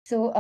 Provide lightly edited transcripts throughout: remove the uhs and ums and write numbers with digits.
So,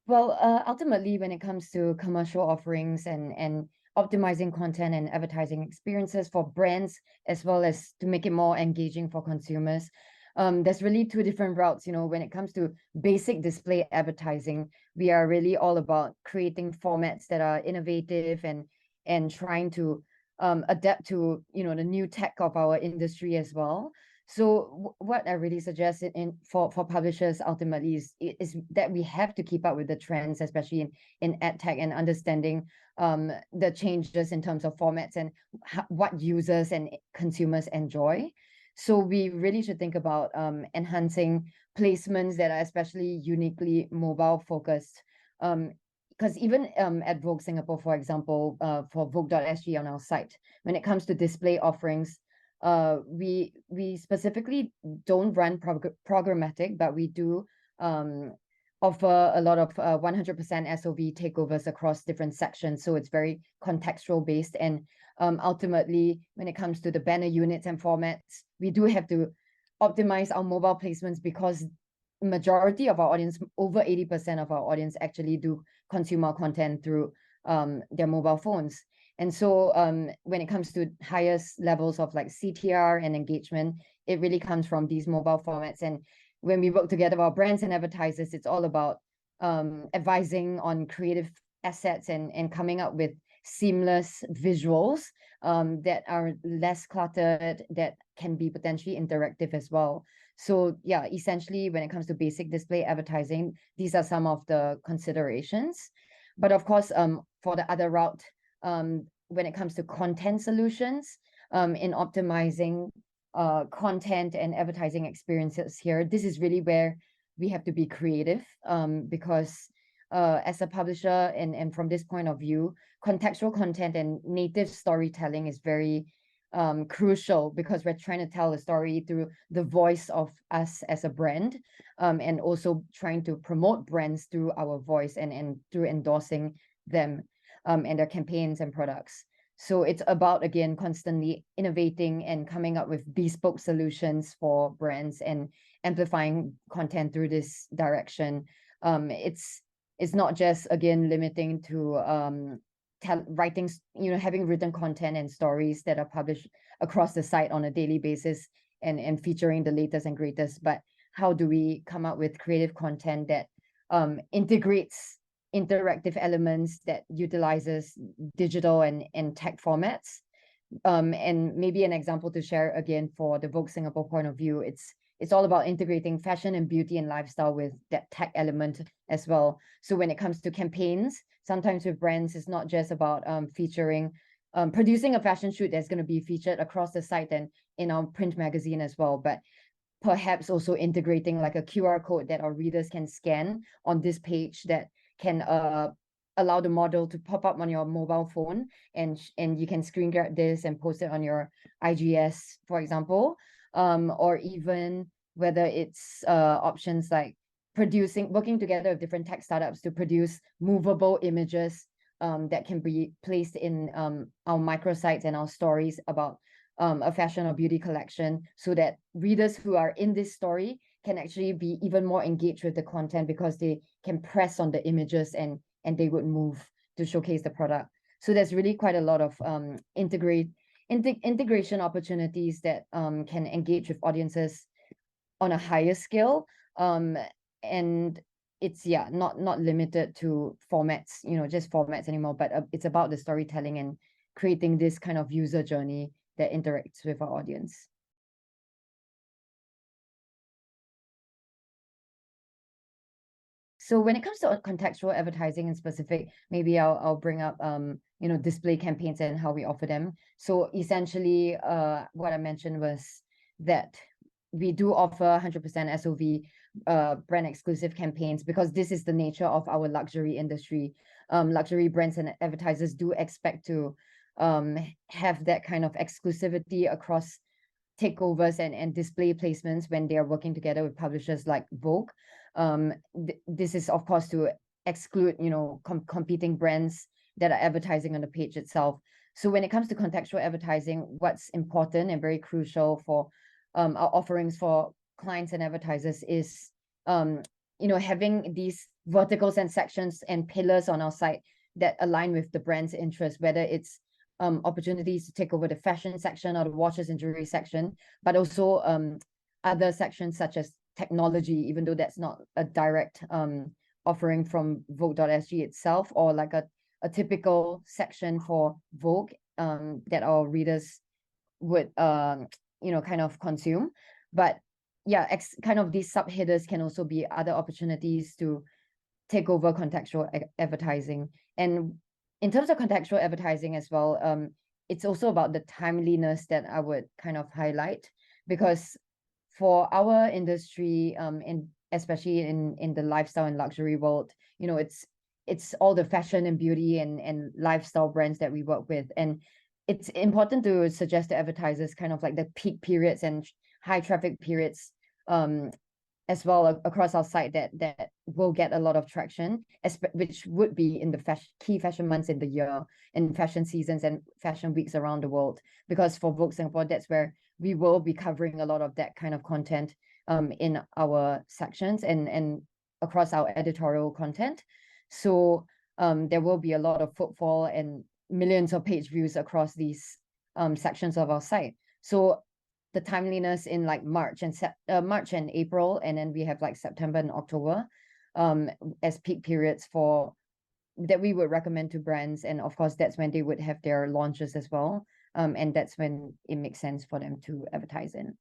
ultimately, when it comes to commercial offerings and optimizing content and advertising experiences for brands, as well as to make it more engaging for consumers, there's really two different routes. When it comes to basic display advertising, we are really all about creating formats that are innovative and trying to adapt to the new tech of our industry as well. So what I really suggest for publishers ultimately is that we have to keep up with the trends, especially in ad tech, and understanding the changes in terms of formats and what users and consumers enjoy. So we really should think about enhancing placements that are especially uniquely mobile focused. Because even at VOGUE Singapore, for example, for vogue.sg on our site, when it comes to display offerings, we specifically don't run programmatic, but we do offer a lot of 100% SOV takeovers across different sections. So it's very contextual based. And ultimately, when it comes to the banner units and formats, we do have to optimize our mobile placements because majority of our audience, over 80% of our audience, actually do consume our content through their mobile phones. And so when it comes to highest levels of like CTR and engagement, it really comes from these mobile formats. And when we work together with our brands and advertisers, it's all about advising on creative assets and coming up with seamless visuals that are less cluttered, that can be potentially interactive as well. So yeah, essentially, when it comes to basic display advertising, these are some of the considerations. But of course, for the other route, when it comes to content solutions, in optimizing content and advertising experiences here, this is really where we have to be creative, because as a publisher and from this point of view, contextual content and native storytelling is very crucial, because we're trying to tell a story through the voice of us as a brand, and also trying to promote brands through our voice and through endorsing them and their campaigns and products. So it's about, again, constantly innovating and coming up with bespoke solutions for brands and amplifying content through this direction. It's not just, again, limiting to writing, having written content and stories that are published across the site on a daily basis and featuring the latest and greatest, but how do we come up with creative content that integrates interactive elements, that utilizes digital and tech formats. And maybe an example to share again for the VOGUE Singapore point of view, it's all about integrating fashion and beauty and lifestyle with that tech element as well. So when it comes to campaigns, sometimes with brands, it's not just about producing a fashion shoot that's going to be featured across the site and in our print magazine as well, but perhaps also integrating like a QR code that our readers can scan on this page that can allow the model to pop up on your mobile phone, and you can screen grab this and post it on your IGS, for example, or even whether it's options like working together with different tech startups to produce movable images that can be placed in our microsites and our stories about a fashion or beauty collection, so that readers who are in this story can actually be even more engaged with the content, because they can press on the images and they would move to showcase the product. So there's really quite a lot of integration opportunities that can engage with audiences on a higher scale, and it's not limited to formats, just formats anymore, but it's about the storytelling and creating this kind of user journey that interacts with our audience. So when it comes to contextual advertising in specific, maybe I'll bring up display campaigns and how we offer them. So essentially, what I mentioned was that we do offer 100% SOV brand exclusive campaigns, because this is the nature of our luxury industry. Luxury brands and advertisers do expect to have that kind of exclusivity across takeovers and display placements when they are working together with publishers like Vogue. This is, of course, to exclude, competing brands that are advertising on the page itself. So when it comes to contextual advertising, what's important and very crucial for our offerings for clients and advertisers is, having these verticals and sections and pillars on our site that align with the brand's interest, whether it's opportunities to take over the fashion section or the watches and jewelry section, but also other sections such as technology, even though that's not a direct offering from Vogue.sg itself, or like a typical section for Vogue that our readers would kind of consume. But yeah, kind of these subheaders can also be other opportunities to take over contextual advertising. And in terms of contextual advertising as well, it's also about the timeliness that I would kind of highlight, because for our industry, especially in the lifestyle and luxury world, it's all the fashion and beauty and lifestyle brands that we work with. And it's important to suggest to advertisers kind of like the peak periods and high traffic periods as well across our site that will get a lot of traction, which would be in the key fashion months in the year, and fashion seasons and fashion weeks around the world. Because for VOGUE Singapore, that's where we will be covering a lot of that kind of content in our sections and across our editorial content. So there will be a lot of footfall and millions of page views across these sections of our site. So the timeliness in like March and April, and then we have like September and October as peak periods for that we would recommend to brands. And of course, that's when they would have their launches as well. And that's when it makes sense for them to advertise in.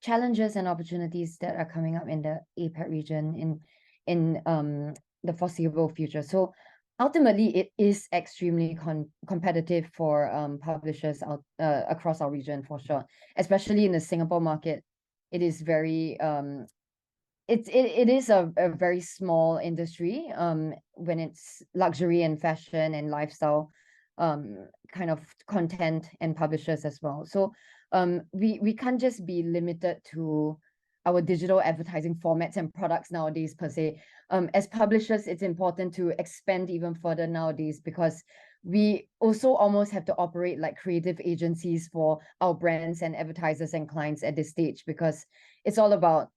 Challenges and opportunities that are coming up in the APAC region in the foreseeable future. So ultimately, it is extremely competitive for publishers across our region, for sure. Especially in the Singapore market, it is very it is a very small industry when it's luxury and fashion and lifestyle kind of content and publishers as well. So we can't just be limited to our digital advertising formats and products nowadays per se. As publishers, it's important to expand even further nowadays, because we also almost have to operate like creative agencies for our brands and advertisers and clients at this stage, because it's all about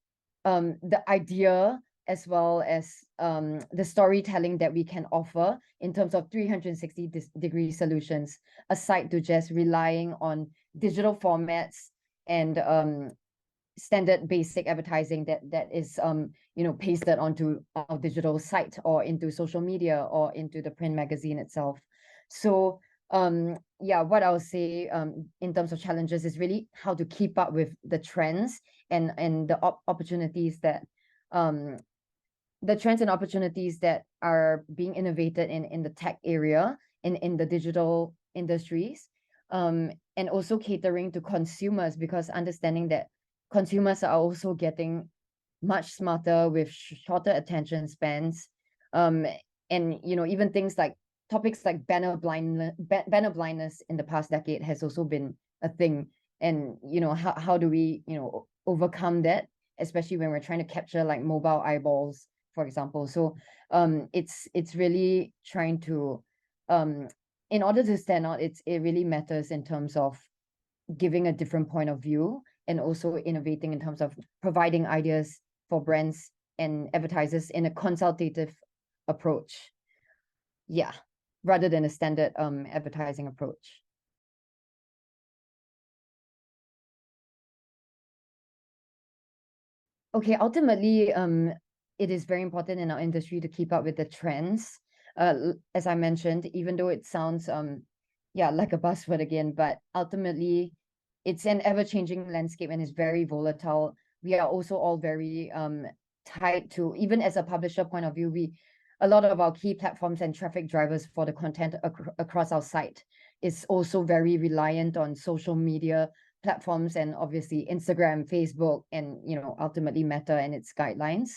the idea as well as the storytelling that we can offer in terms of 360-degree solutions, aside to just relying on digital formats and standard basic advertising that is pasted onto our digital site or into social media or into the print magazine itself. So yeah, what I would say in terms of challenges is really how to keep up with the trends and the opportunities that the trends and opportunities that are being innovated in the tech area, in the digital industries, and also catering to consumers, because understanding that consumers are also getting much smarter with shorter attention spans, and even things like topics like banner blindness in the past decade has also been a thing. And how do we overcome that, especially when we're trying to capture like mobile eyeballs, for example. So it's really trying to in order to stand out, it really matters in terms of giving a different point of view, and also innovating in terms of providing ideas for brands and advertisers in a consultative approach. Yeah, rather than a standard advertising approach. Okay, ultimately, it is very important in our industry to keep up with the trends. As I mentioned, even though it sounds like a buzzword again, but ultimately it's an ever-changing landscape and it's very volatile. We are also all very tied to, even as a publisher point of view, a lot of our key platforms and traffic drivers for the content across our site is also very reliant on social media platforms, and obviously Instagram, Facebook, and ultimately Meta and its guidelines.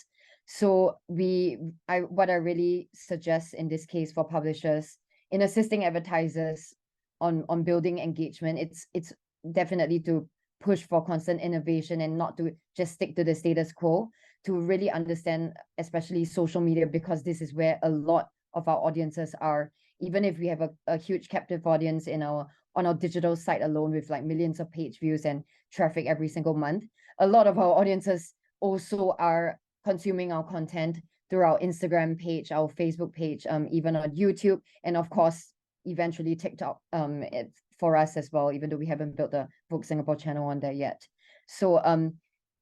So what I really suggest in this case for publishers in assisting advertisers on building engagement, it's definitely to push for constant innovation and not to just stick to the status quo, to really understand especially social media, because this is where a lot of our audiences are. Even if we have a huge captive audience in our on our digital site alone with like millions of page views and traffic every single month. A lot of our audiences also are consuming our content through our Instagram page, our Facebook page, even on YouTube, and of course, eventually TikTok for us as well, even though we haven't built the VOGUE Singapore channel on there yet. So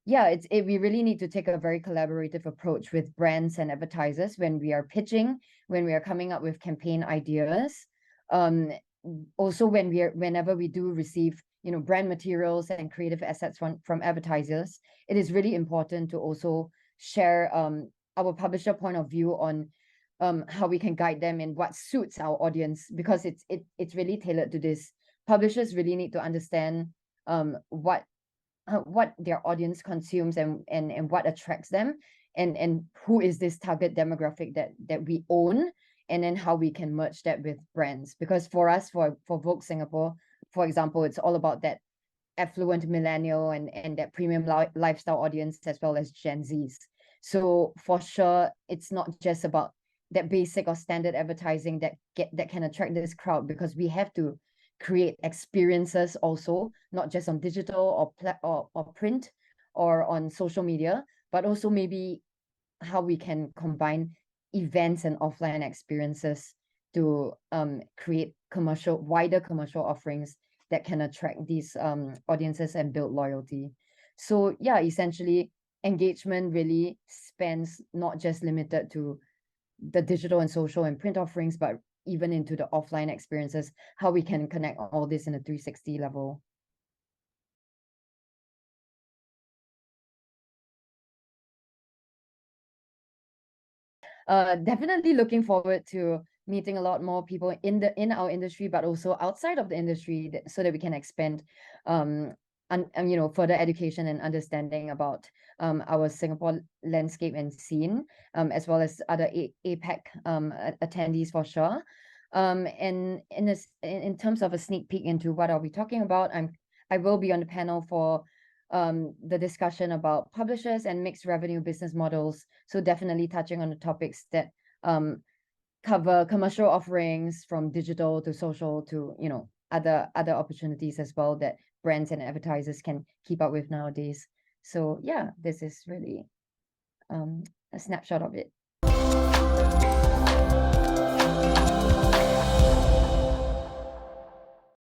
yeah, we really need to take a very collaborative approach with brands and advertisers when we are pitching, when we are coming up with campaign ideas. Also whenever we do receive, you know, brand materials and creative assets from advertisers, it is really important to also share our publisher point of view on how we can guide them in what suits our audience, because it's really tailored to this. Publishers really need to understand what their audience consumes and what attracts them, and who is this target demographic that we own, and then how we can merge that with brands. Because for us, for VOGUE Singapore, for example, it's all about that affluent millennial and that premium lifestyle audience, as well as Gen Zs. So for sure, it's not just about that basic or standard advertising that can attract this crowd, because we have to create experiences also, not just on digital or print or on social media, but also maybe how we can combine events and offline experiences to create wider commercial offerings that can attract these audiences and build loyalty. So yeah, essentially engagement really spans not just limited to the digital and social and print offerings, but even into the offline experiences, how we can connect all this in a 360 level. Definitely looking forward to meeting a lot more people in our industry, but also outside of the industry, so that we can expand you know, further education and understanding about our Singapore landscape and scene, as well as other APAC attendees for sure. And in terms of a sneak peek into what are we talking about, I will be on the panel for the discussion about publishers and mixed revenue business models. So definitely touching on the topics that cover commercial offerings from digital to social to, you know, other opportunities as well that brands and advertisers can keep up with nowadays. So yeah, this is really a snapshot of it.